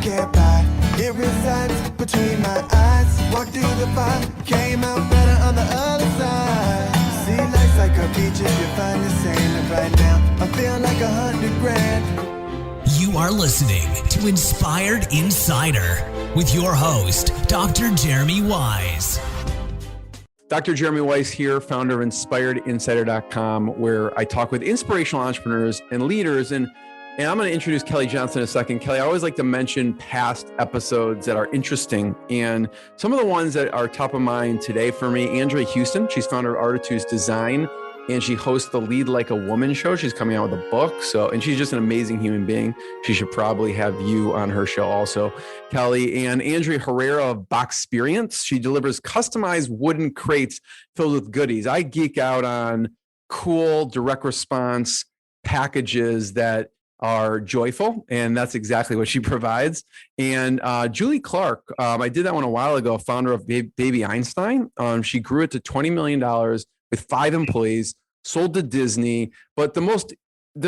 can't buy. It resides between my eyes. Walked through the fire, came out better on the other side. See, life's like a beach if you find the sand. Right now, I feel like 100 grand. You are listening to Inspired Insider with your host, Dr. Jeremy Wise. Dr. Jeremy Wise here, founder of InspiredInsider.com, where I talk with inspirational entrepreneurs and leaders. And I'm going to introduce Kellee Johnson in a second. Kellee, I always like to mention past episodes that are interesting. And some of the ones that are top of mind today for me, Andrea Houston, she's founder of Artitudes Design, and she hosts the Lead Like a Woman show. She's coming out with a book. And she's just an amazing human being. She should probably have you on her show also, Kellee. And Andrea Herrera of Boxperience. She delivers customized wooden crates filled with goodies. I geek out on cool, direct response packages that are joyful, and that's exactly what she provides. And Julie Clark, I did that one a while ago, founder of Baby Einstein. She grew it to $20 million with 5 employees, sold to Disney. But the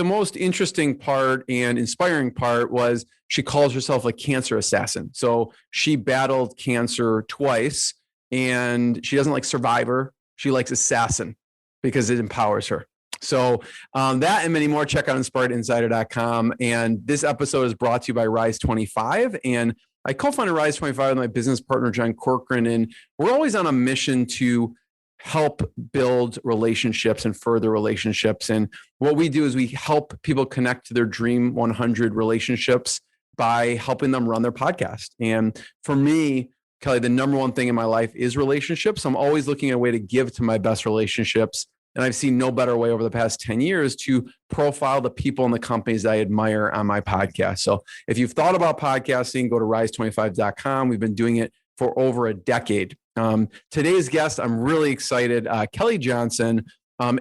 most interesting part and inspiring part was she calls herself a cancer assassin. So she battled cancer twice, and she doesn't like survivor. She likes assassin because it empowers her. So that and many more, check out InspiredInsider.com. And this episode is brought to you by Rise 25. And I co-founded Rise 25 with my business partner, John Corcoran. And we're always on a mission to help build relationships and further relationships. And what we do is we help people connect to their Dream 100 relationships by helping them run their podcast. And for me, Kellee, the number one thing in my life is relationships. I'm always looking at a way to give to my best relationships. And I've seen no better way over the past 10 years to profile the people and the companies I admire on my podcast. So if you've thought about podcasting, go to rise25.com. We've been doing it for over a decade. Today's guest, I'm really excited. Kellee Johnson.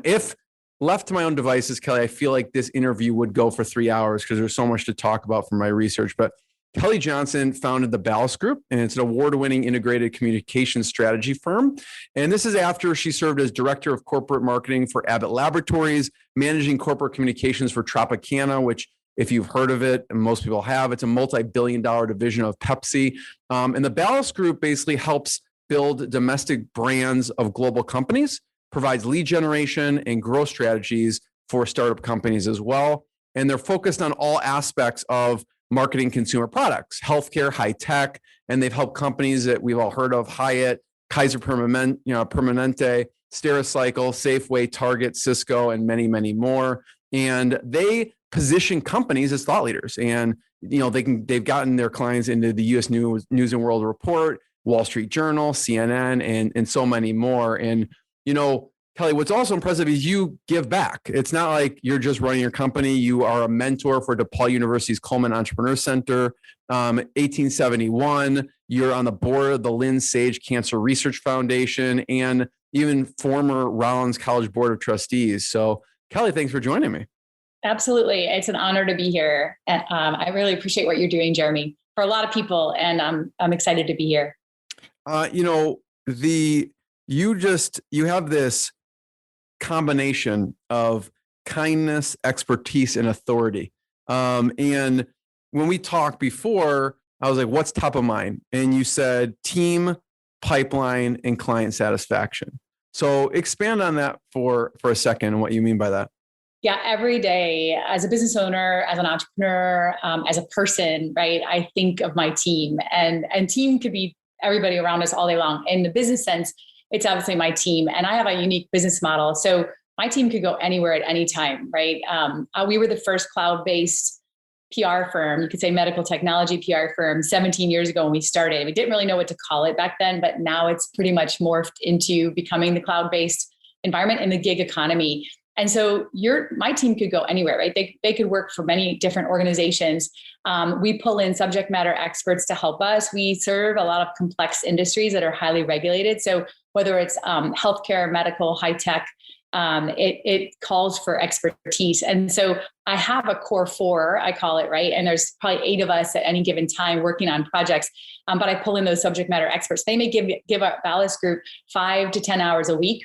If left to my own devices, Kellee, I feel like this interview would go for 3 hours because there's so much to talk about from my research. But Kellee Johnson founded the Ballast Group, and it's an award-winning integrated communication strategy firm. And this is after she served as director of corporate marketing for Abbott Laboratories, managing corporate communications for Tropicana, which, if you've heard of it, and most people have, it's a multi-billion-dollar division of Pepsi. And the Ballast Group basically helps build domestic brands of global companies, provides lead generation and growth strategies for startup companies as well. And they're focused on all aspects of marketing consumer products, healthcare, high tech, and they've helped companies that we've all heard of: Hyatt, Kaiser Permanente, Stericycle, Safeway, Target, Cisco, and many, many more. And they position companies as thought leaders. And they've gotten their clients into the U.S. News and World Report, Wall Street Journal, CNN, and so many more. And Kellee, what's also impressive is you give back. It's not like you're just running your company. You are a mentor for DePaul University's Coleman Entrepreneur Center. 1871, you're on the board of the Lynn Sage Cancer Research Foundation and even former Rollins College Board of Trustees. So Kellee, thanks for joining me. Absolutely. It's an honor to be here. And I really appreciate what you're doing, Jeremy, for a lot of people. And I'm excited to be here. You have this combination of kindness, expertise, and authority. And when we talked before, I was like, what's top of mind? And you said team, pipeline, and client satisfaction. So expand on that for a second and what you mean by that. Yeah, every day as a business owner, as an entrepreneur, as a person, right? I think of my team, and team could be everybody around us all day long. In the business sense, it's obviously my team, and I have a unique business model. So my team could go anywhere at any time, right? We were the first cloud-based PR firm, you could say medical technology PR firm 17 years ago when we started. We didn't really know what to call it back then, but now it's pretty much morphed into becoming the cloud-based environment in the gig economy. And so my team could go anywhere, right? They could work for many different organizations. We pull in subject matter experts to help us. We serve a lot of complex industries that are highly regulated. So whether it's healthcare, medical, high tech, it calls for expertise. And so I have a core 4, I call it, right? And there's probably 8 of us at any given time working on projects. But I pull in those subject matter experts. They may give our Ballast Group 5 to 10 hours a week.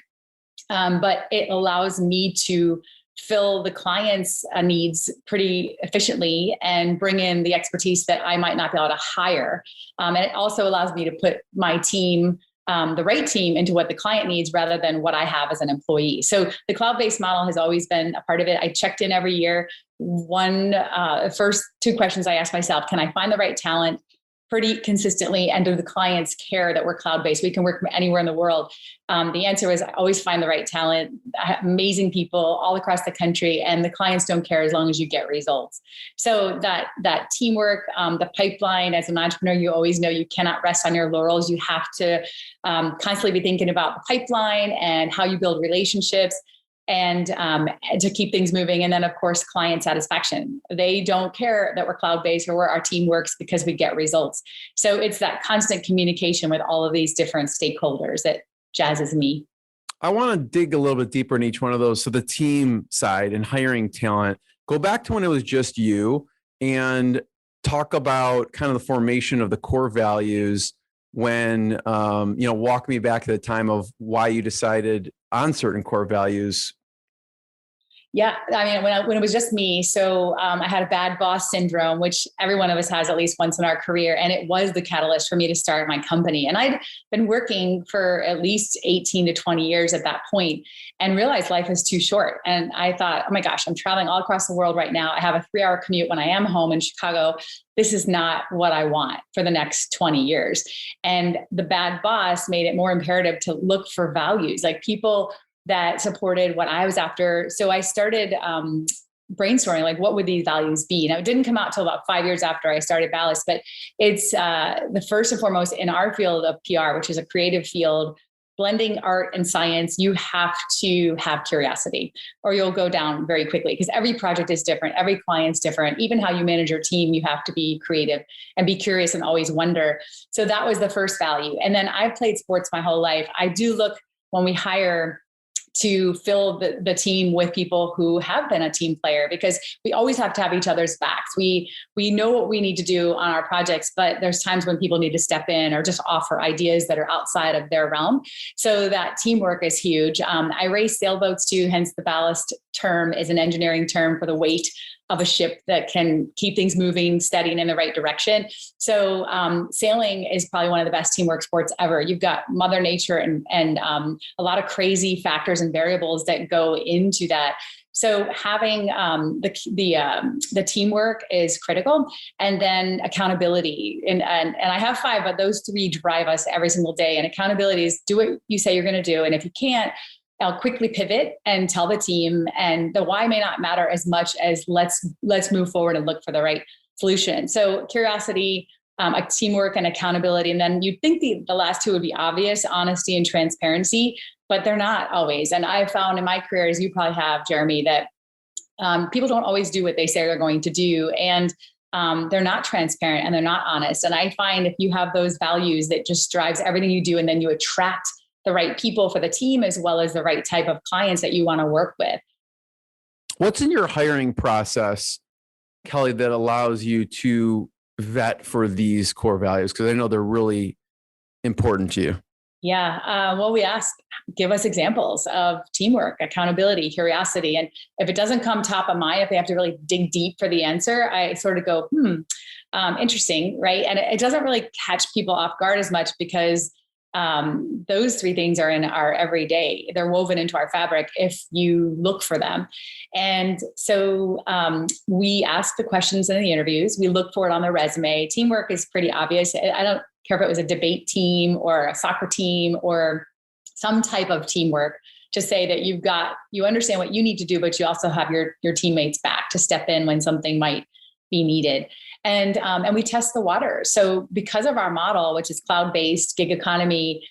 But it allows me to fill the client's needs pretty efficiently and bring in the expertise that I might not be able to hire. And it also allows me to put my team, the right team, into what the client needs rather than what I have as an employee. So the cloud-based model has always been a part of it. I checked in every year. First two questions I asked myself: can I find the right talent pretty consistently, and do the clients care that we're cloud-based? We can work from anywhere in the world. The answer was I always find the right talent. I have amazing people all across the country, and the clients don't care as long as you get results. So that teamwork, the pipeline, as an entrepreneur, you always know you cannot rest on your laurels. You have to constantly be thinking about the pipeline and how you build relationships, and to keep things moving. And then, of course, client satisfaction. They don't care that we're cloud-based or where our team works because we get results. So it's that constant communication with all of these different stakeholders that jazzes me. I want to dig a little bit deeper in each one of those. So the team side and hiring talent, go back to when it was just you and talk about kind of the formation of the core values when, walk me back to the time of why you decided on certain core values. Yeah. I mean, when it was just me, so I had a bad boss syndrome, which every one of us has at least once in our career. And it was the catalyst for me to start my company. And I'd been working for at least 18 to 20 years at that point and realized life is too short. And I thought, oh my gosh, I'm traveling all across the world right now. I have a 3-hour commute when I am home in Chicago. This is not what I want for the next 20 years. And the bad boss made it more imperative to look for values, like people that supported what I was after. So I started brainstorming, like, what would these values be? Now, it didn't come out till about 5 years after I started Ballast, but it's the first and foremost in our field of PR, which is a creative field, blending art and science. You have to have curiosity or you'll go down very quickly, because every project is different. Every client's different. Even how you manage your team, you have to be creative and be curious and always wonder. So that was the first value. And then I've played sports my whole life. I do look, when we hire, to fill the team with people who have been a team player, because we always have to have each other's backs. We know what we need to do on our projects, but there's times when people need to step in or just offer ideas that are outside of their realm. So that teamwork is huge. I race sailboats too, hence the ballast term is an engineering term for the weight of a ship that can keep things moving, steady and in the right direction. So sailing is probably one of the best teamwork sports ever. You've got Mother Nature and a lot of crazy factors and variables that go into that. So having the teamwork is critical, and then accountability. And I have 5, but those 3 drive us every single day. And accountability is do what you say you're going to do, and if you can't, I'll quickly pivot and tell the team. And the why may not matter as much as let's move forward and look for the right solution. So curiosity, teamwork, and accountability. And then you'd think the last 2 would be obvious: honesty and transparency, but they're not always. And I've found in my career, as you probably have, Jeremy, that people don't always do what they say they're going to do. And they're not transparent and they're not honest. And I find if you have those values, that just drives everything you do, and then you attract the right people for the team as well as the right type of clients that you want to work with. What's in your hiring process, Kellee, that allows you to vet for these core values? Because I know they're really important to you. Yeah. Well, we ask, give us examples of teamwork, accountability, curiosity. And if it doesn't come top of mind, if they have to really dig deep for the answer, I sort of go, interesting, right? And it doesn't really catch people off guard as much, because those 3 things are in our everyday. They're woven into our fabric if you look for them. And so we ask the questions in the interviews. We look for it on the resume. Teamwork is pretty obvious. I don't care if it was a debate team or a soccer team or some type of teamwork, to say that you understand what you need to do, but you also have your teammates back to step in when something might be needed. And we test the water. So because of our model, which is cloud-based, gig economy,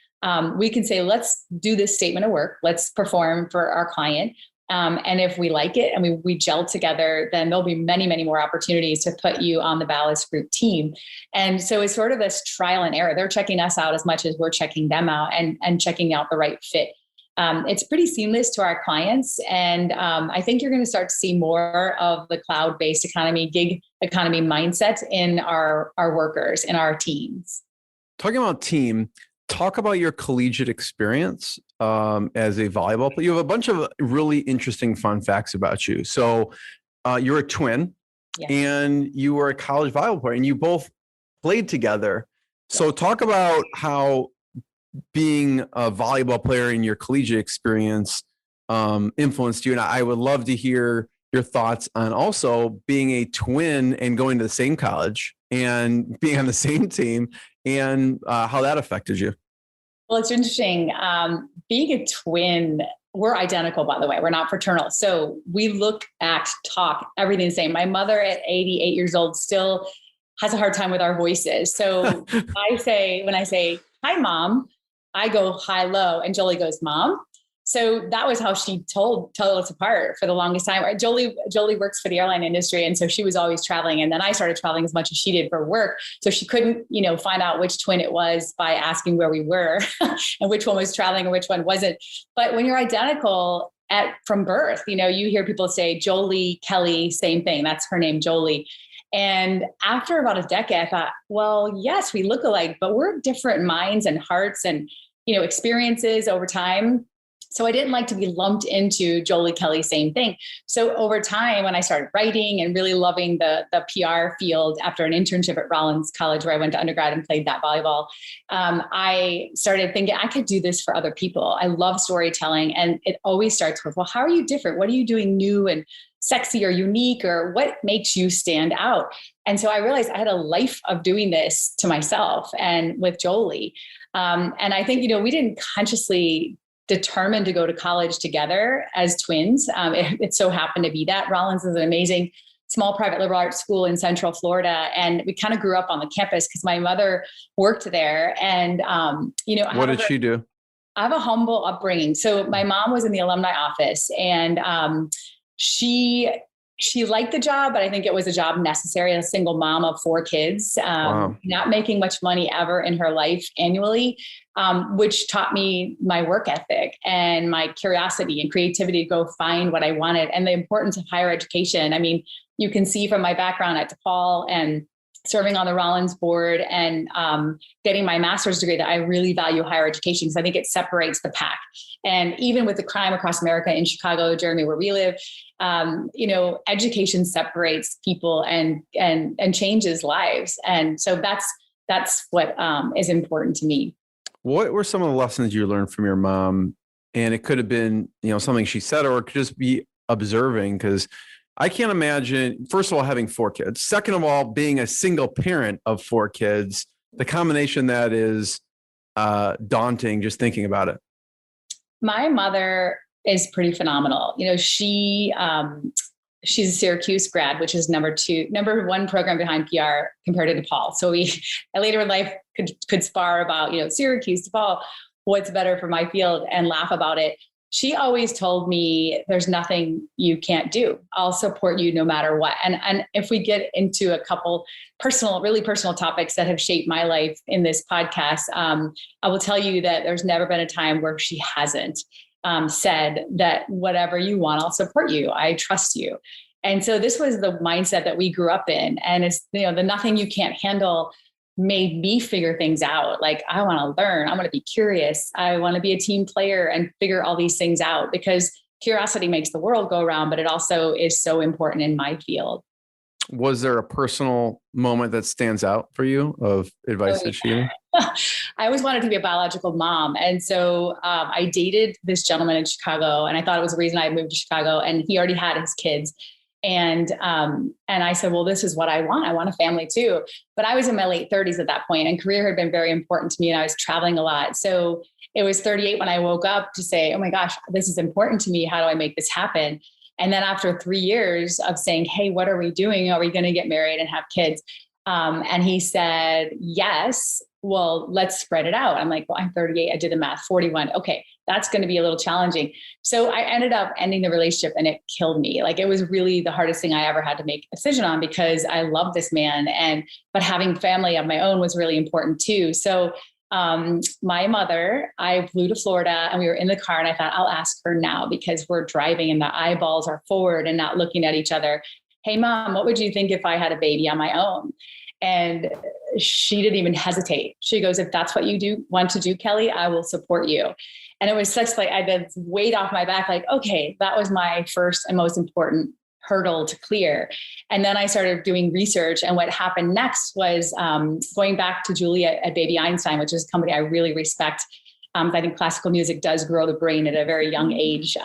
we can say, let's do this statement of work. Let's perform for our client. And if we like it and we gel together, then there'll be many, many more opportunities to put you on the Ballast Group team. And so it's sort of this trial and error. They're checking us out as much as we're checking them out and checking out the right fit. It's pretty seamless to our clients. And I think you're going to start to see more of the cloud-based economy, gig economy mindset in our workers, in our teams. Talking about team, talk about your collegiate experience as a volleyball player. You have a bunch of really interesting fun facts about you. So you're a twin, Yes. and you were a college volleyball player, and you both played together. So talk about how being a volleyball player in your collegiate experience influenced you. And I would love to hear your thoughts on also being a twin and going to the same college and being on the same team, and how that affected you. Well, it's interesting. Being a twin, we're identical, by the way. We're not fraternal. So we look, act, talk, everything the same. My mother at 88 years old still has a hard time with our voices. So when I say, hi, Mom, I go hi, low, and Jolie goes, Mom. So that was how she told us apart for the longest time. Jolie works for the airline industry. And so she was always traveling. And then I started traveling as much as she did for work. So she couldn't, find out which twin it was by asking where we were and which one was traveling and which one wasn't. But when you're identical from birth, you hear people say Jolie, Kellee, same thing. That's her name, Jolie. And after about a decade, I thought, well, yes, we look alike, but we're different minds and hearts and, experiences over time. So I didn't like to be lumped into Jolie, Kellee, same thing. So over time, when I started writing and really loving the PR field after an internship at Rollins College, where I went to undergrad and played that volleyball, I started thinking I could do this for other people. I love storytelling. And it always starts with, well, how are you different? What are you doing new and sexy or unique, or what makes you stand out? And so I realized I had a life of doing this to myself and with Jolie. And I think, we didn't consciously determined to go to college together as twins. It so happened to be that. Rollins is an amazing small private liberal arts school in Central Florida. And we kind of grew up on the campus because my mother worked there. And, what did she do? I have a humble upbringing. So my mom was in the alumni office, and she liked the job, but I think it was a job necessary. A single mom of 4 kids, Wow. Not making much money ever in her life annually, which taught me my work ethic and my curiosity and creativity to go find what I wanted, and the importance of higher education. I mean, you can see from my background at DePaul and serving on the Rollins board and getting my master's degree that I really value higher education because I think it separates the pack. And even with the crime across America in Chicago, Jeremy, where we live, education separates people and changes lives. And so that's what is important to me. What were some of the lessons you learned from your mom? And it could have been, something she said, or it could just be observing, because I can't imagine, first of all, having 4 kids. Second of all, being a single parent of 4 kids. The combination that is daunting just thinking about it. My mother is pretty phenomenal. She's a Syracuse grad, which is number 1 program behind PR compared to DePaul. So we later in life could spar about, Syracuse, DePaul, what's better for my field, and laugh about it. She always told me there's nothing you can't do. I'll support you no matter what. And if we get into a couple really personal topics that have shaped my life in this podcast, I will tell you that there's never been a time where she hasn't said that whatever you want, I'll support you. I trust you. And so this was the mindset that we grew up in. And it's, the nothing you can't handle made me figure things out. Like, I want to learn. I want to be curious. I want to be a team player and figure all these things out, because curiosity makes the world go around, but it also is so important in my field. Was there a personal moment that stands out for you of advice that she gave? I always wanted to be a biological mom. And so I dated this gentleman in Chicago, and I thought it was the reason I moved to Chicago, and he already had his kids. And I said, well, this is what I want. I want a family too. But I was in my late 30s at that point, and career had been very important to me, and I was traveling a lot. So it was 38 when I woke up to say, oh my gosh, this is important to me. How do I make this happen? And then after 3 years of saying, hey, what are we doing? Are we going to get married and have kids? And he said, yes. Well, let's spread it out. I'm like, well, I'm 38. I did the math, 41. Okay, that's going to be a little challenging. So I ended up ending the relationship, and it killed me. Like, it was really the hardest thing I ever had to make a decision on, because I love this man, but having family of my own was really important too. So my mother, I flew to Florida, and we were in the car, and I thought, I'll ask her now, because we're driving and the eyeballs are forward and not looking at each other. Hey, Mom, what would you think if I had a baby on my own? And she didn't even hesitate. She goes, if that's what you want to do, Kellee, I will support you. And it was such like, I had weight off my back, like, okay, that was my first and most important hurdle to clear. And then I started doing research. And what happened next was going back to Julia at Baby Einstein, which is a company I really respect. I think classical music does grow the brain at a very young age.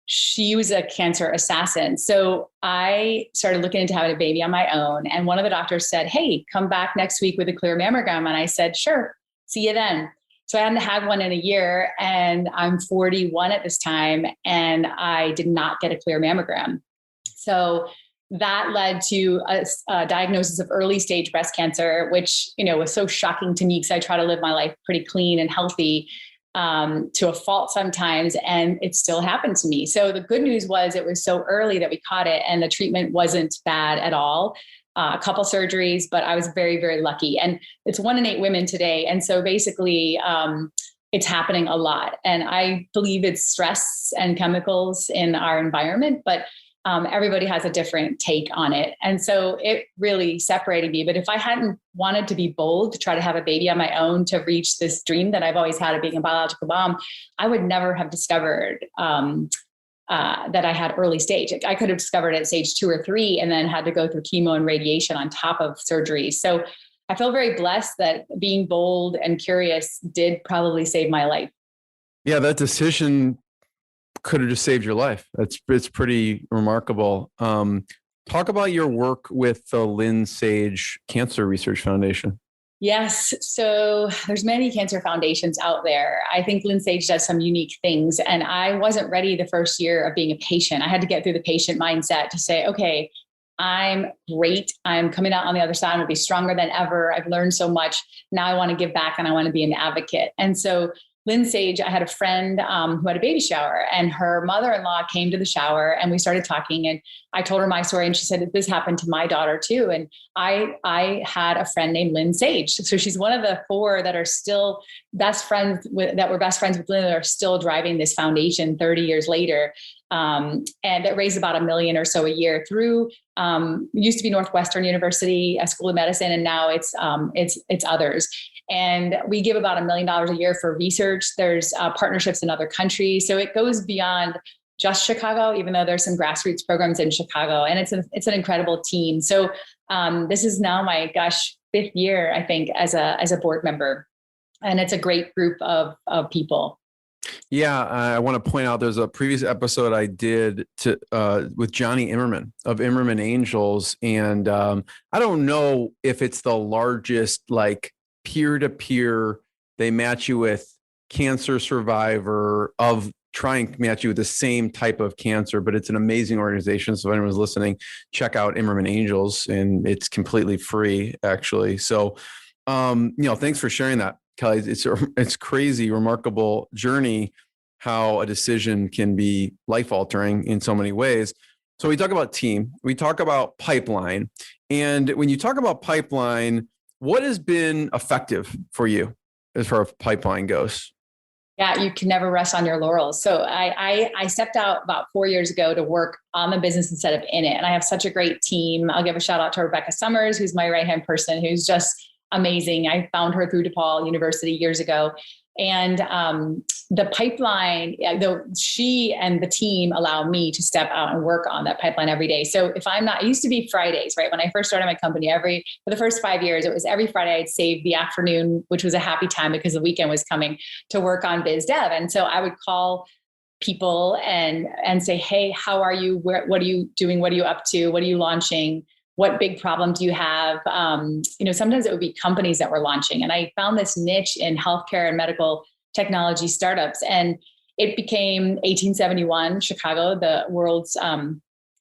She was a cancer assassin. So I started looking into having a baby on my own. And one of the doctors said, hey, come back next week with a clear mammogram. And I said, sure, see you then. So I hadn't had one in a year, and I'm 41 at this time, and I did not get a clear mammogram. So that led to a diagnosis of early stage breast cancer, which, was so shocking to me because I try to live my life pretty clean and healthy, to a fault sometimes, and it still happened to me. So the good news was it was so early that we caught it, and the treatment wasn't bad at all. A couple surgeries, but I was very, very lucky. And it's 1 in 8 women today. And so basically, it's happening a lot. And I believe it's stress and chemicals in our environment, but everybody has a different take on it. And so it really separated me. But if I hadn't wanted to be bold to try to have a baby on my own to reach this dream that I've always had of being a biological mom, I would never have discovered that I had early stage. I could have discovered it at stage 2 or 3 and then had to go through chemo and radiation on top of surgery. So I feel very blessed that being bold and curious did probably save my life. Yeah, that decision could have just saved your life. It's pretty remarkable. Talk about your work with the Lynn Sage Cancer Research Foundation. Yes. So there's many cancer foundations out there. I think Lynn Sage does some unique things. And I wasn't ready the first year of being a patient. I had to get through the patient mindset to say, okay, I'm great. I'm coming out on the other side. I'm going to be stronger than ever. I've learned so much. Now I want to give back and I want to be an advocate. And so Lynn Sage, I had a friend who had a baby shower, and her mother-in-law came to the shower, and we started talking, and I told her my story, and she said, this happened to my daughter too. And I had a friend named Lynn Sage. So she's one of the 4 that are still best friends with Lynn, that are still driving this foundation 30 years later. And that raised about $1 million or so a year through, used to be Northwestern University, a school of medicine, and now it's others. And we give about $1 million a year for research. There's partnerships in other countries. So it goes beyond just Chicago, even though there's some grassroots programs in Chicago, and it's an incredible team. So this is now my 5th year, I think, as a board member, and it's a great group of people. Yeah, I want to point out there's a previous episode I did with Johnny Immerman of Immerman Angels, and I don't know if it's the largest peer-to-peer. They match you with cancer survivor of trying to match you with the same type of cancer, but it's an amazing organization. So if anyone's listening, check out Immerman Angels, and it's completely free, actually. So, thanks for sharing that, Kellee. It's crazy, remarkable journey, how a decision can be life altering in so many ways. So we talk about team, we talk about pipeline. And when you talk about pipeline, what has been effective for you as far as pipeline goes? Yeah, you can never rest on your laurels. So I stepped out about 4 years ago to work on the business instead of in it. And I have such a great team. I'll give a shout out to Rebecca Summers, who's my right-hand person, who's just amazing. I found her through DePaul University years ago. And the pipeline, though, she and the team allow me to step out and work on that pipeline every day. So if I'm not, it used to be Fridays, right? When I first started my company, for the first 5 years, it was every Friday I'd save the afternoon, which was a happy time because the weekend was coming, to work on biz dev. And so I would call people and say, hey, how are you? What are you doing? What are you up to? What are you launching? What big problem do you have? Sometimes it would be companies that were launching. And I found this niche in healthcare and medical technology startups. And it became 1871 Chicago, the world's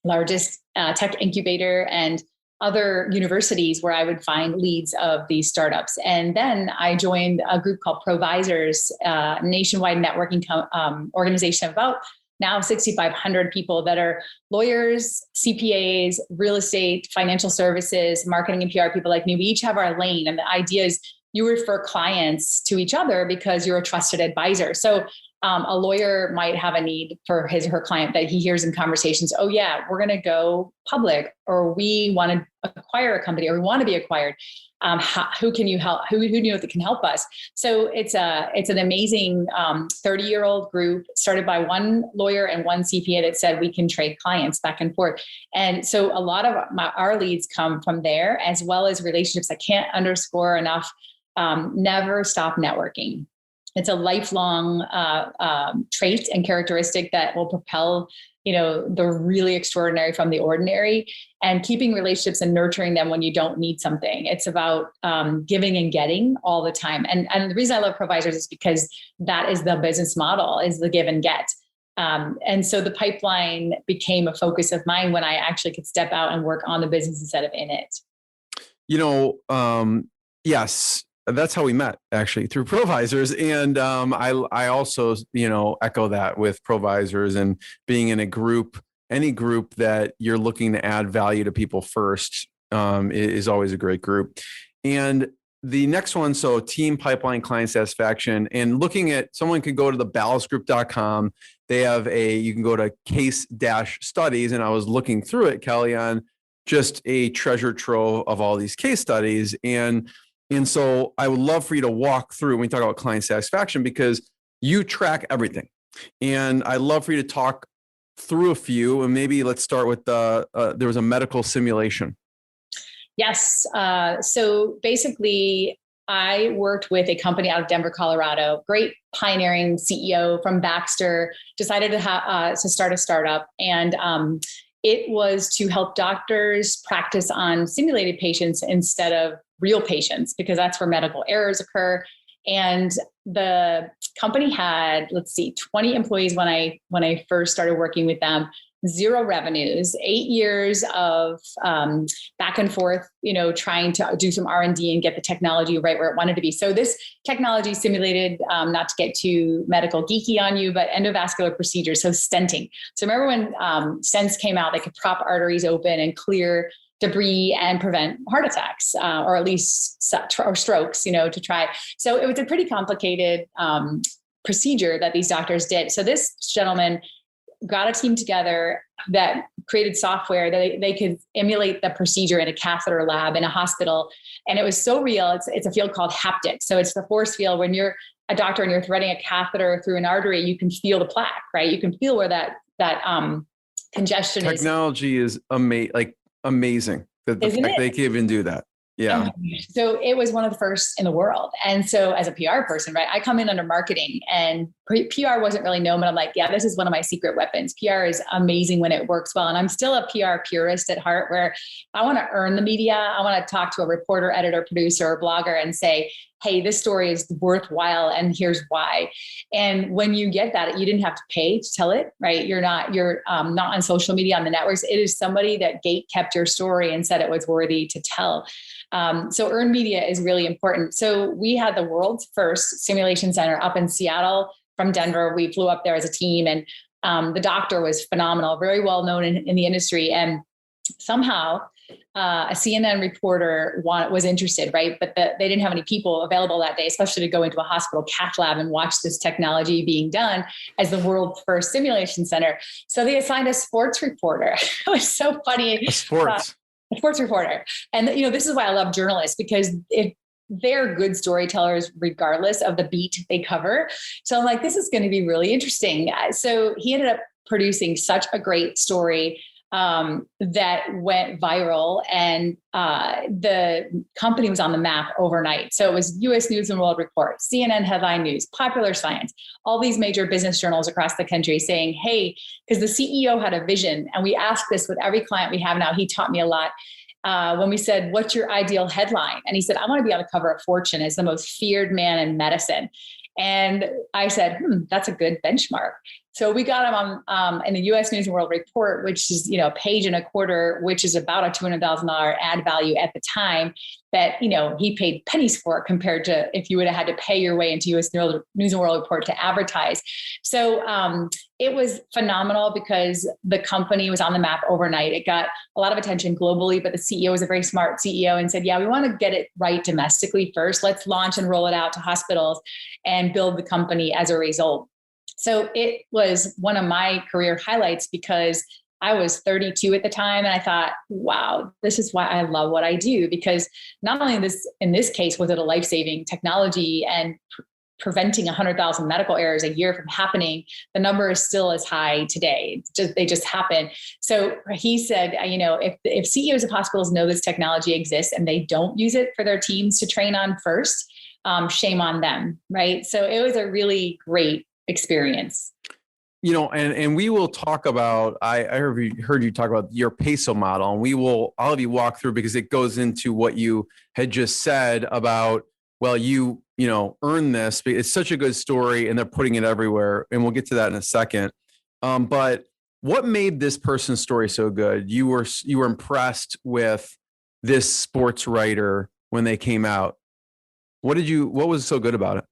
largest tech incubator, and other universities where I would find leads of these startups. And then I joined a group called Provisors, nationwide networking organization of about now 6,500 people that are lawyers, CPAs, real estate, financial services, marketing and PR people like me. We each have our lane. And the idea is you refer clients to each other because you're a trusted advisor. So a lawyer might have a need for his or her client that he hears in conversations. Oh yeah, we're going to go public, or we want to acquire a company, or we want to be acquired. Who can you help? Who do you know that can help us? So it's an amazing 30-year-old group started by one lawyer and one CPA that said we can trade clients back and forth. And so a lot of our leads come from there, as well as relationships. I can't underscore enough. Never stop networking. It's a lifelong trait and characteristic that will propel, the really extraordinary from the ordinary, and keeping relationships and nurturing them when you don't need something. It's about giving and getting all the time. And the reason I love Provisors is because that is the business model, is the give and get. And so the pipeline became a focus of mine when I actually could step out and work on the business instead of in it. Yes. That's how we met, actually, through Provisors. And I also, echo that with Provisors, and being in a group, any group that you're looking to add value to people first is always a great group. And the next one, so team, pipeline, client satisfaction, and looking at, someone could go to the ballastgroup.com. They have you can go to case-studies. And I was looking through it, Kellee, on just a treasure trove of all these case studies. And so I would love for you to walk through when we talk about client satisfaction, because you track everything. And I'd love for you to talk through a few, and maybe let's start with there was a medical simulation. Yes. So basically, I worked with a company out of Denver, Colorado, great pioneering CEO from Baxter, decided to start a startup. And it was to help doctors practice on simulated patients instead of real patients, because that's where medical errors occur. And the company had, 20 employees when I first started working with them, 0 revenues, 8 years of back and forth, trying to do some R&D and get the technology right where it wanted to be. So this technology simulated, not to get too medical geeky on you, but endovascular procedures, so stenting. So remember when stents came out, they could prop arteries open and clear debris and prevent heart attacks, or at least strokes, to try. So it was a pretty complicated procedure that these doctors did. So this gentleman got a team together that created software that they could emulate the procedure in a catheter lab in a hospital. And it was so real. It's a field called haptics. So it's the force field. When you're a doctor and you're threading a catheter through an artery, you can feel the plaque, right? You can feel where that congestion is. Technology is amazing that they can even do that. Yeah. So it was one of the first in the world. And so as a PR person, right, I come in under marketing, and PR wasn't really known, but I'm like, yeah, this is one of my secret weapons. PR is amazing when it works well. And I'm still a PR purist at heart, where I want to earn the media. I want to talk to a reporter, editor, producer, or blogger and say, hey, this story is worthwhile, and here's why. And when you get that, you didn't have to pay to tell it, right? You're not on social media, on the networks. It is somebody that gate kept your story and said it was worthy to tell. So earned media is really important. So we had the world's first simulation center up in Seattle from Denver. We flew up there as a team, and the doctor was phenomenal, very well known in the industry. And somehow a CNN reporter was interested, right? But they didn't have any people available that day, especially to go into a hospital cath lab and watch this technology being done as the world's first simulation center. So they assigned a sports reporter. It was so funny. A sports reporter. And, this is why I love journalists, because they're good storytellers regardless of the beat they cover. So I'm like, this is going to be really interesting. So he ended up producing such a great story that went viral, and the company was on the map overnight. So it was U.S. News and World Report, CNN Headline News, Popular Science, all these major business journals across the country saying, hey, because the CEO had a vision, and we ask this with every client we have now. He taught me a lot. When we said, what's your ideal headline? And he said, I want to be on the cover of Fortune as the most feared man in medicine. And I said, that's a good benchmark. So we got him on in the U.S. News and World Report, which is, a page and a quarter, which is about a $200,000 ad value at the time, that, he paid pennies for it compared to if you would have had to pay your way into U.S. News and World Report to advertise. So it was phenomenal because the company was on the map overnight. It got a lot of attention globally, but the CEO was a very smart CEO and said, yeah, we want to get it right domestically first. Let's launch and roll it out to hospitals and build the company as a result. So it was one of my career highlights because I was 32 at the time. And I thought, wow, this is why I love what I do, because not only in this case, was it a life-saving technology and preventing 100,000 medical errors a year from happening, the number is still as high today. They just happen. So he said, if CEOs of hospitals know this technology exists and they don't use it for their teams to train on first, shame on them, right? So it was a really great experience. And we will talk about, I heard you talk about your Peso model, and I'll have you walk through, because it goes into what you had just said about, well, you earn this. It's such a good story and they're putting it everywhere. And we'll get to that in a second. But what made this person's story so good? You were impressed with this sports writer when they came out. What was so good about it?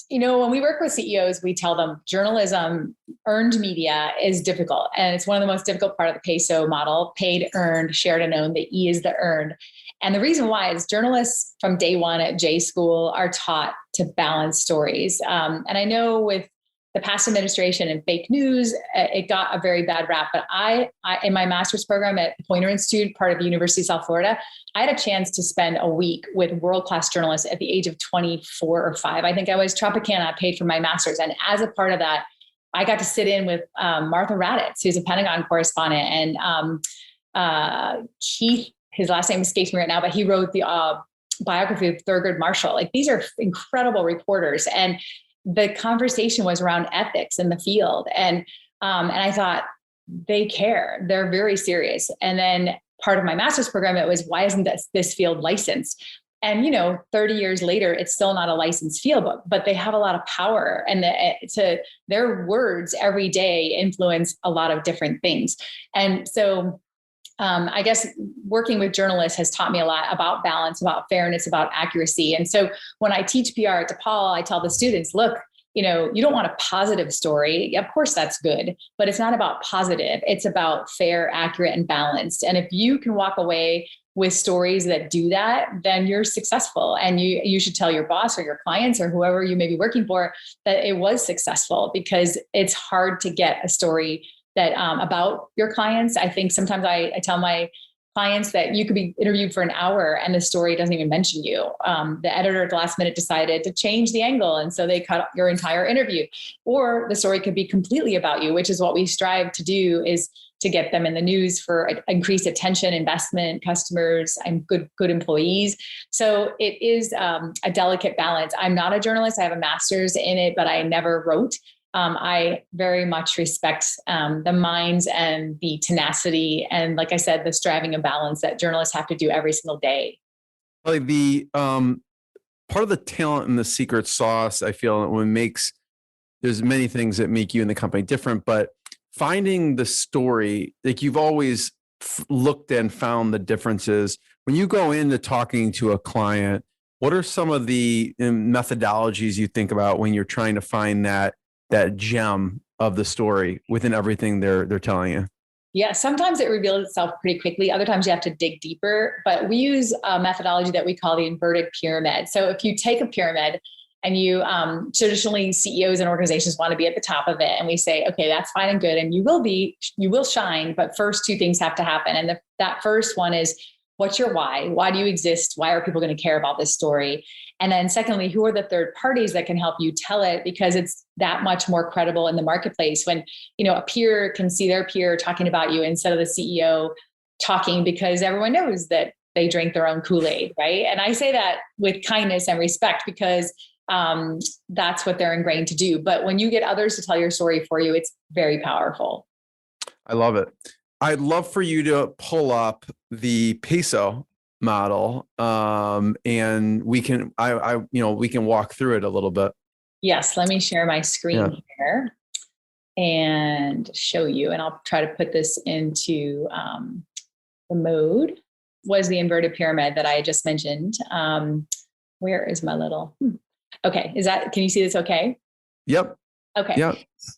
When we work with CEOs, we tell them journalism, earned media is difficult. And it's one of the most difficult part of the Peso model: paid, earned, shared, and owned. The E is the earned. And the reason why is journalists from day one at J School are taught to balance stories. And I know with the past administration and fake news, it got a very bad rap. But I in my master's program at the Poynter Institute, part of the University of South Florida, I had a chance to spend a week with world-class journalists at the age of 24 or 5. I think I was. Tropicana paid for my master's. And as a part of that, I got to sit in with Martha Raddatz, who's a Pentagon correspondent, and Keith, his last name escapes me right now, but he wrote the biography of Thurgood Marshall. Like, these are incredible reporters. And the conversation was around ethics in the field. And I thought, they care. They're very serious. And then part of my master's program, it was, why isn't this field licensed? And, 30 years later, it's still not a licensed field, but they have a lot of power, and their words every day influence a lot of different things. And so I guess working with journalists has taught me a lot about balance, about fairness, about accuracy. And so when I teach PR at DePaul, I tell the students, look, you don't want a positive story. Of course, that's good, but it's not about positive. It's about fair, accurate, and balanced. And if you can walk away with stories that do that, then you're successful. And you should tell your boss or your clients or whoever you may be working for that it was successful, because it's hard to get a story that about your clients. I think sometimes I tell my clients that you could be interviewed for an hour and the story doesn't even mention you. The editor at the last minute decided to change the angle, and so they cut your entire interview. Or the story could be completely about you, which is what we strive to do, is to get them in the news for increased attention, investment, customers, and good employees. So it is a delicate balance. I'm not a journalist. I have a master's in it, but I never wrote. I very much respect the minds and the tenacity, and, like I said, the striving of balance that journalists have to do every single day. Like the part of the talent and the secret sauce, I feel, there's many things that make you and the company different, but finding the story, like, you've always looked and found the differences. When you go into talking to a client, what are some of the methodologies you think about when you're trying to find that gem of the story within everything they're telling you? Yeah, sometimes it reveals itself pretty quickly. Other times you have to dig deeper, but we use a methodology that we call the inverted pyramid. So if you take a pyramid and you traditionally, CEOs and organizations want to be at the top of it, and we say, okay, that's fine and good, and you will shine, but first two things have to happen. And that first one is, what's your why? Why do you exist? Why are people going to care about this story? And then secondly, who are the third parties that can help you tell it? Because it's that much more credible in the marketplace when, a peer can see their peer talking about you instead of the CEO talking, because everyone knows that they drink their own Kool-Aid, right? And I say that with kindness and respect, because that's what they're ingrained to do. But when you get others to tell your story for you, it's very powerful. I love it. I'd love for you to pull up the Peso model, and we can walk through it a little bit. Yes, let me share my screen here and show you, and I'll try to put this into the mode. Was the inverted pyramid that I just mentioned. Where is my little? Okay, can you see this okay? Yep. Okay. Yeah.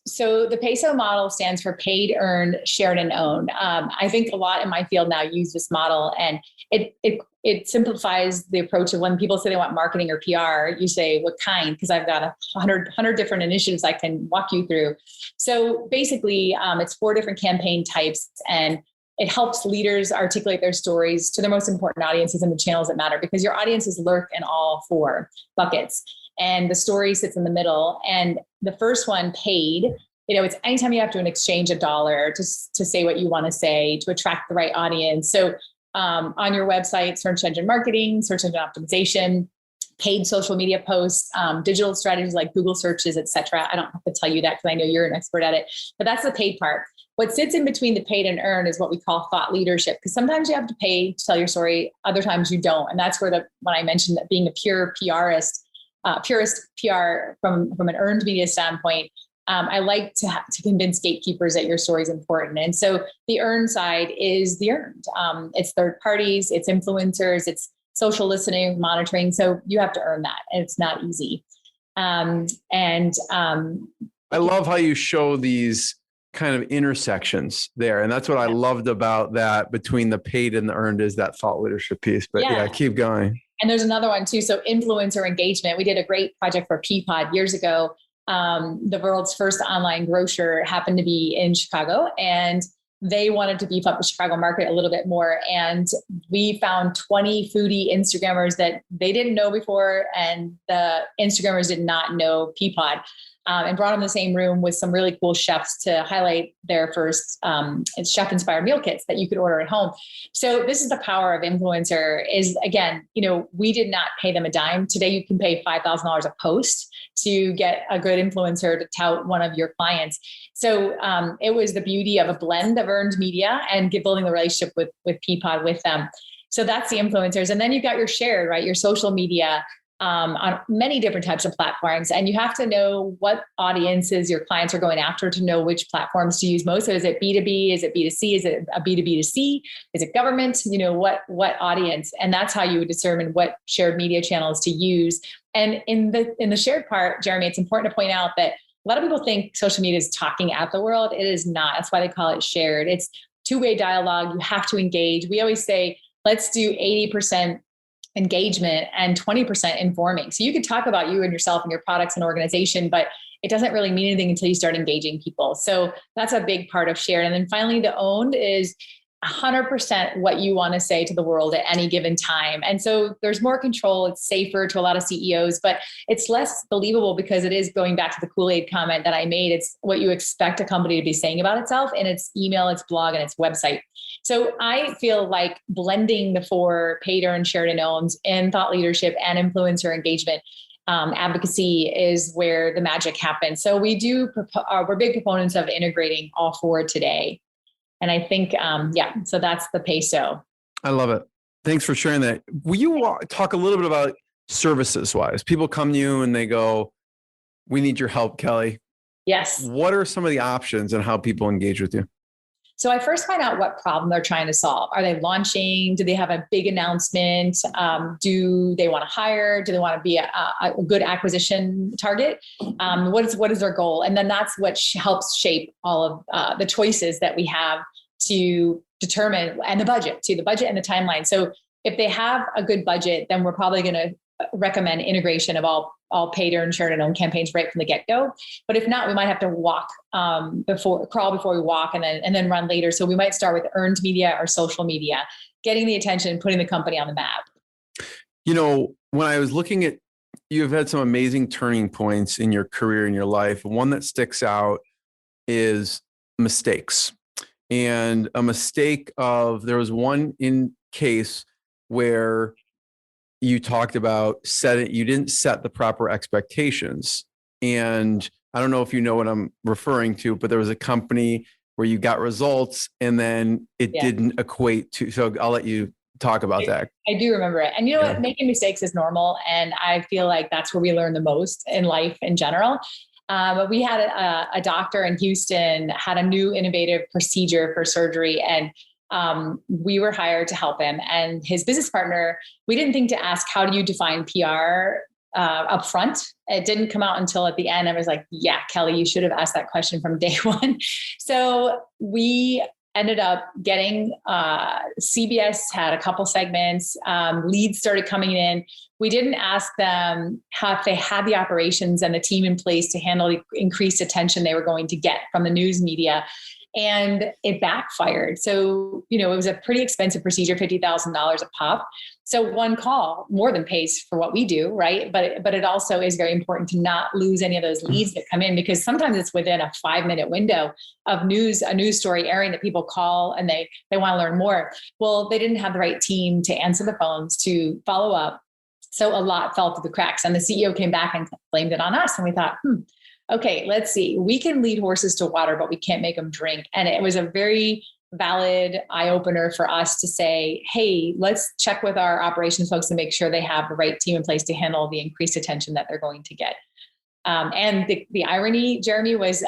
So the Peso model stands for paid, earned, shared, and owned. I think a lot in my field now use this model, and it simplifies the approach of when people say they want marketing or PR, you say, what kind? Because I've got 100 different initiatives I can walk you through. So basically, it's 4 different campaign types, and it helps leaders articulate their stories to their most important audiences and the channels that matter, because your audiences lurk in all 4 buckets. And the story sits in the middle. And the first one, paid, it's anytime you have to exchange $1 to say what you want to say, to attract the right audience. So on your website, search engine marketing, search engine optimization, paid social media posts, digital strategies like Google searches, et cetera. I don't have to tell you that because I know you're an expert at it, but that's the paid part. What sits in between the paid and earned is what we call thought leadership, because sometimes you have to pay to tell your story, other times you don't. And that's where when I mentioned that being a purist PR from an earned media standpoint, I like to convince gatekeepers that your story is important. And so the earned side is the earned. It's third parties, it's influencers, it's social listening, monitoring. So you have to earn that, and it's not easy. I love how you show these kind of intersections there. And that's what I loved about that between the paid and the earned, is that thought leadership piece. But yeah, keep going. And there's another one too. So influencer engagement. We did a great project for Peapod years ago. The world's first online grocer happened to be in Chicago, and they wanted to beef up the Chicago market a little bit more. And we found 20 foodie Instagrammers that they didn't know before, and the Instagrammers did not know Peapod. And brought them in the same room with some really cool chefs to highlight their first chef-inspired meal kits that you could order at home. So this is the power of influencer is, again, we did not pay them a dime. Today, you can pay $5,000 a post to get a good influencer to tout one of your clients. So it was the beauty of a blend of earned media and building the relationship with Peapod with them. So that's the influencers. And then you've got your shared, right? Your social media, on many different types of platforms. And you have to know what audiences your clients are going after to know which platforms to use most. So is it B2B? Is it B2C? Is it a B2B2C? Is it government? What audience? And that's how you would determine what shared media channels to use. And in the shared part, Jeremy, it's important to point out that a lot of people think social media is talking at the world. It is not. That's why they call it shared. It's two-way dialogue. You have to engage. We always say, let's do 80% engagement and 20% informing. So you could talk about you and yourself and your products and organization, but it doesn't really mean anything until you start engaging people. So that's a big part of shared. And then finally, the owned is 100% what you want to say to the world at any given time. And so there's more control. It's safer to a lot of CEOs, but it's less believable because it is going back to the Kool-Aid comment that I made. It's what you expect a company to be saying about itself in its email, its blog, and its website. So I feel like blending the 4 paid, earned, shared, and owned in thought leadership and influencer engagement advocacy is where the magic happens. So we're big proponents of integrating all 4 today. And I think, so that's the Peso. I love it. Thanks for sharing that. Will you talk a little bit about services wise? People come to you and they go, we need your help, Kellee. Yes. What are some of the options and how people engage with you? So I first find out what problem they're trying to solve. Are they launching? Do they have a big announcement? Do they want to hire? Do they want to be a good acquisition target? What is their goal? And then that's what helps shape all of the choices that we have to determine, and the budget and the timeline. So if they have a good budget, then we're probably going to recommend integration of all paid, earned, shared, and owned campaigns right from the get-go. But if not, we might have to crawl before we walk, and then run later. So we might start with earned media or social media, getting the attention and putting the company on the map. When I was looking at, you've had some amazing turning points in your career, in your life. One that sticks out is mistakes. And a mistake there was one case where you talked about you didn't set the proper expectations. And I don't know if you know what I'm referring to, but there was a company where you got results and then it didn't equate to, so I'll let you talk about that. I do remember it. And what? Making mistakes is normal. And I feel like that's where we learn the most in life in general. But we had a doctor in Houston had a new innovative procedure for surgery, and we were hired to help him. And his business partner, we didn't think to ask, how do you define PR up front. It didn't come out until at the end. I was like, yeah, Kellee, you should have asked that question from day one. So we ended up getting, CBS had a couple segments, leads started coming in. We didn't ask them if they had the operations and the team in place to handle the increased attention they were going to get from the news media. And it backfired. So, it was a pretty expensive procedure, $50,000 a pop. So one call more than pays for what we do, right? But it also is very important to not lose any of those leads that come in, because sometimes it's within a 5-minute window of a news story airing that people call and they want to learn more. Well, they didn't have the right team to answer the phones, to follow up. So a lot fell through the cracks, and the CEO came back and blamed it on us. And we thought, okay, let's see. We can lead horses to water, but we can't make them drink. And it was a very valid eye opener for us to say, hey, let's check with our operations folks to make sure they have the right team in place to handle the increased attention that they're going to get. And the irony, Jeremy, was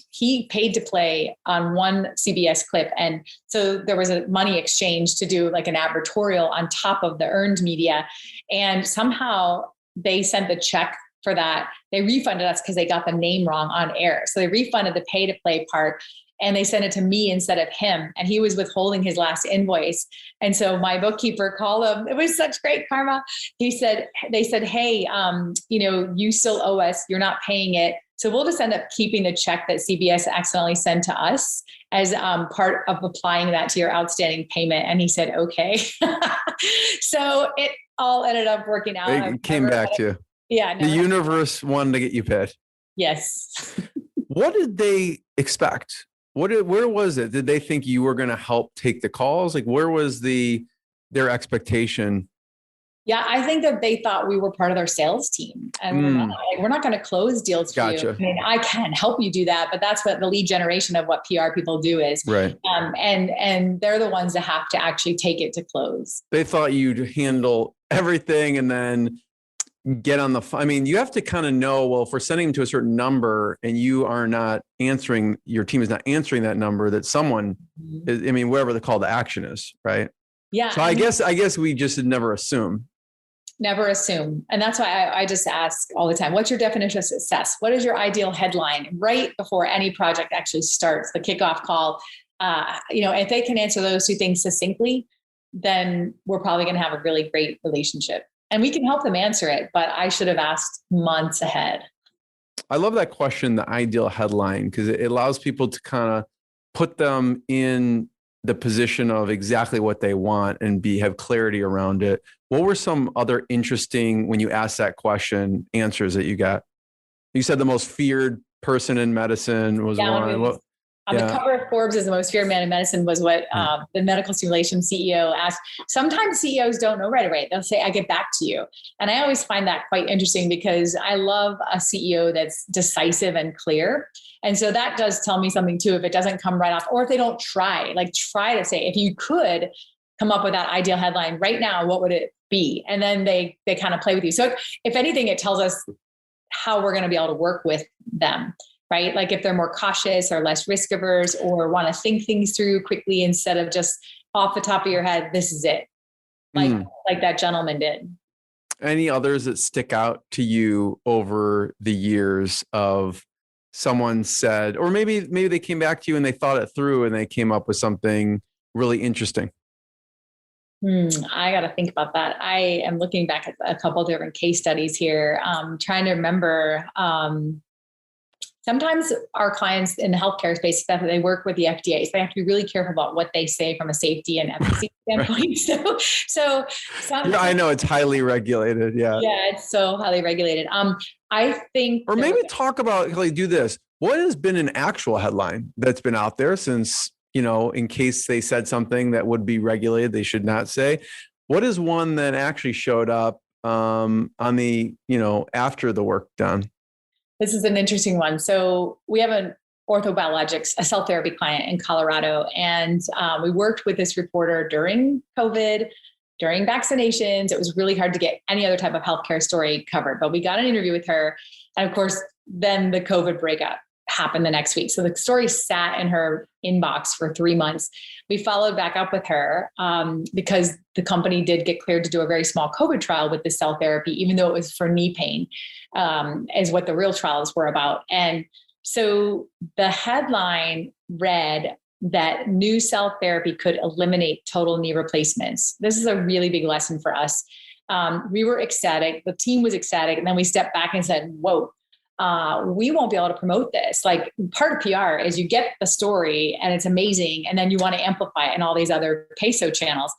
he paid to play on one CBS clip. And so there was a money exchange to do like an advertorial on top of the earned media. And somehow they sent the check for that. They refunded us because they got the name wrong on air. So they refunded the pay to play part, and they sent it to me instead of him. And he was withholding his last invoice. And so my bookkeeper called him. It was such great karma. They said, hey, you still owe us. You're not paying it. So we'll just end up keeping the check that CBS accidentally sent to us as part of applying that to your outstanding payment. And he said, okay. So it all ended up working out. It came back to you. Yeah. The universe wanted to get you paid. Yes. What did they expect? Where was it? Did they think you were going to help take the calls? Like, where was their expectation? Yeah, I think that they thought we were part of their sales team, and we're not going to close deals for you. I mean, I can help you do that, but that's what the lead generation of what PR people do is. Right. And they're the ones that have to actually take it to close. They thought you'd handle everything and then get on the phone. I mean, you have to kind of know, well, if we're sending them to a certain number and you are not answering, your team is not answering that number, that someone is, wherever the call to action is, right? Yeah. So I guess we just never assume. Never assume. And that's why I just ask all the time, what's your definition of success? What is your ideal headline right before any project actually starts, the kickoff call? If they can answer those two things succinctly, then we're probably going to have a really great relationship. And we can help them answer it, but I should have asked months ahead. I love that question, the ideal headline, because it allows people to kind of put them in the position of exactly what they want and have clarity around it. What were some other interesting, when you asked that question, answers that you got? You said the most feared person in medicine was one. The cover of Forbes as the most feared man in medicine was what the medical simulation CEO asked. Sometimes CEOs don't know right away. They'll say, I get back to you. And I always find that quite interesting, because I love a CEO that's decisive and clear. And so that does tell me something too, if it doesn't come right off, or if they don't try to say, if you could come up with that ideal headline right now, what would it be? And then they kind of play with you. So if anything, it tells us how we're going to be able to work with them. Right? Like if they're more cautious or less risk averse or want to think things through quickly instead of just off the top of your head, this is it. Like that gentleman did. Any others that stick out to you over the years of someone said, or maybe they came back to you and they thought it through and they came up with something really interesting? I got to think about that. I am looking back at a couple of different case studies here. Trying to remember, sometimes our clients in the healthcare space, they work with the FDA, so they have to be really careful about what they say from a safety and efficacy standpoint. So I know it's highly regulated. Yeah. Yeah, it's so highly regulated. I think, or maybe talk about, do this. What has been an actual headline that's been out there since, in case they said something that would be regulated, they should not say? What is one that actually showed up on the, after the work done? This is an interesting one. So we have an orthobiologics, a cell therapy client in Colorado. And we worked with this reporter during COVID, during vaccinations. It was really hard to get any other type of healthcare story covered, but we got an interview with her. And of course, then the COVID breakout happened the next week. So the story sat in her inbox for 3 months. We followed back up with her because the company did get cleared to do a very small COVID trial with the cell therapy, even though it was for knee pain, is what the real trials were about. And so the headline read that new cell therapy could eliminate total knee replacements. This is a really big lesson for us. We were ecstatic. The team was ecstatic. And then we stepped back and said, whoa, we won't be able to promote this. Like, part of PR is you get the story and it's amazing, and then you want to amplify it in all these other Peso channels.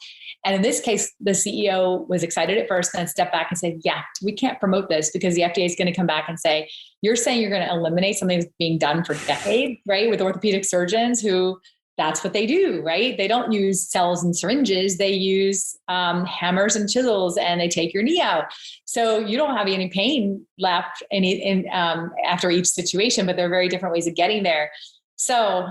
And in this case, the CEO was excited at first and then stepped back and said, yeah, we can't promote this because the FDA is going to come back and say, you're saying you're going to eliminate something that's being done for decades, right? With orthopedic surgeons who that's what they do, right? They don't use cells and syringes. They use hammers and chisels, and they take your knee out. So you don't have any pain left after each situation, but there are very different ways of getting there. So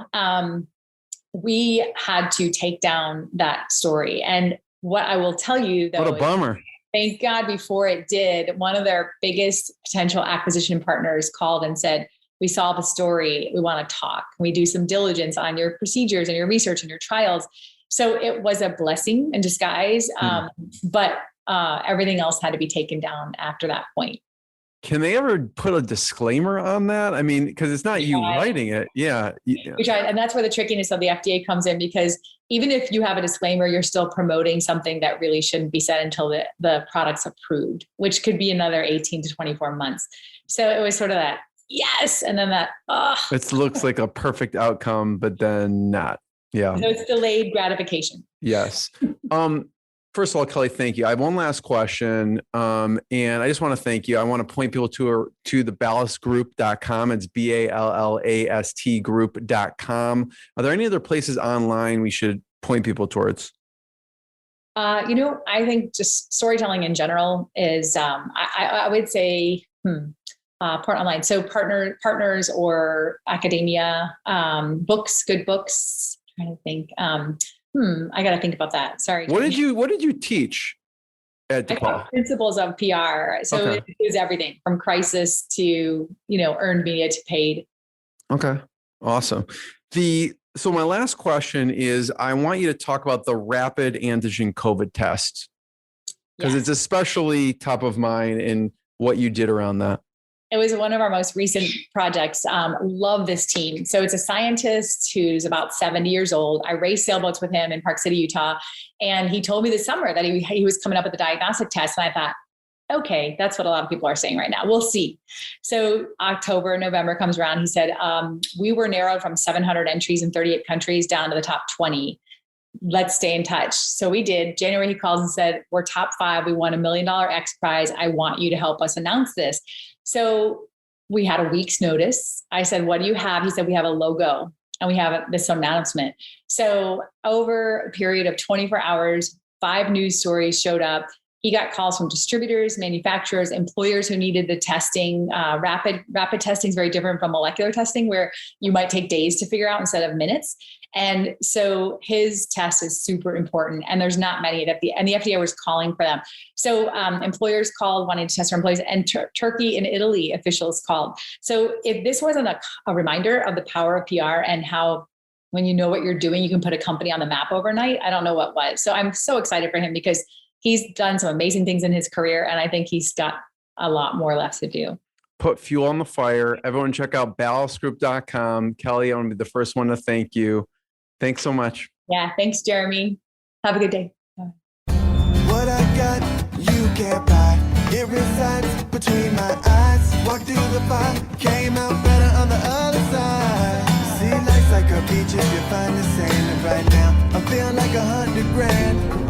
we had to take down that story. And what I will tell you, though, what a bummer. Thank God before it did, one of their biggest potential acquisition partners called and said, we saw the story. We want to talk. Can we do some diligence on your procedures and your research and your trials? So it was a blessing in disguise. But everything else had to be taken down after that point. Can they ever put a disclaimer on that? I mean, because it's not you writing it. Yeah. We tried. And that's where the trickiness of the FDA comes in, because even if you have a disclaimer, you're still promoting something that really shouldn't be said until the product's approved, which could be another 18 to 24 months. So it was sort of that, yes. And then that, it looks like a perfect outcome, but then not. Yeah. So it's delayed gratification. Yes. First of all, Kellee, thank you. I have one last question. And I just want to thank you. I want to point people to the ballastgroup.com. It's BALLAST group.com. Are there any other places online we should point people towards? I think just storytelling in general is, I would say, part online. So partners or academia, books, good books. I'm trying to think. I got to think about that. Sorry. What did you teach at DePaul? Principles of PR. So Okay. It includes everything from crisis to, earned media to paid. Okay. Awesome. So my last question is, I want you to talk about the rapid antigen COVID test, because it's especially top of mind in what you did around that. It was one of our most recent projects. Love this team. So it's a scientist who's about 70 years old. I raced sailboats with him in Park City, Utah. And he told me this summer that he was coming up with a diagnostic test. And I thought, okay, that's what a lot of people are saying right now. We'll see. So October, November comes around. He said, we were narrowed from 700 entries in 38 countries down to the top 20. Let's stay in touch. So we did. January, he calls and said, we're top 5. We won $1 million X prize. I want you to help us announce this. So we had a week's notice. I said, what do you have? He said, we have a logo and we have this announcement. So over a period of 24 hours, 5 news stories showed up. He got calls from distributors, manufacturers, employers who needed the testing. Rapid testing is very different from molecular testing, where you might take days to figure out instead of minutes. And so his test is super important, and there's not many and the FDA was calling for them. So employers called wanting to test their employees, and Turkey and Italy officials called. So if this wasn't a reminder of the power of PR and how, when you know what you're doing, you can put a company on the map overnight, I don't know what was. So I'm so excited for him, because he's done some amazing things in his career, and I think he's got a lot more left to do. Put fuel on the fire. Everyone check out ballastgroup.com. Kellee, I want to be the first one to thank you. Thanks so much. Yeah. Thanks, Jeremy. Have a good day. Bye. What I got, you can't buy. It resides between my eyes. Walked through the fire, came out better on the other side. See, life's like a beach if you find the sand. And right now, I feel like $100 grand.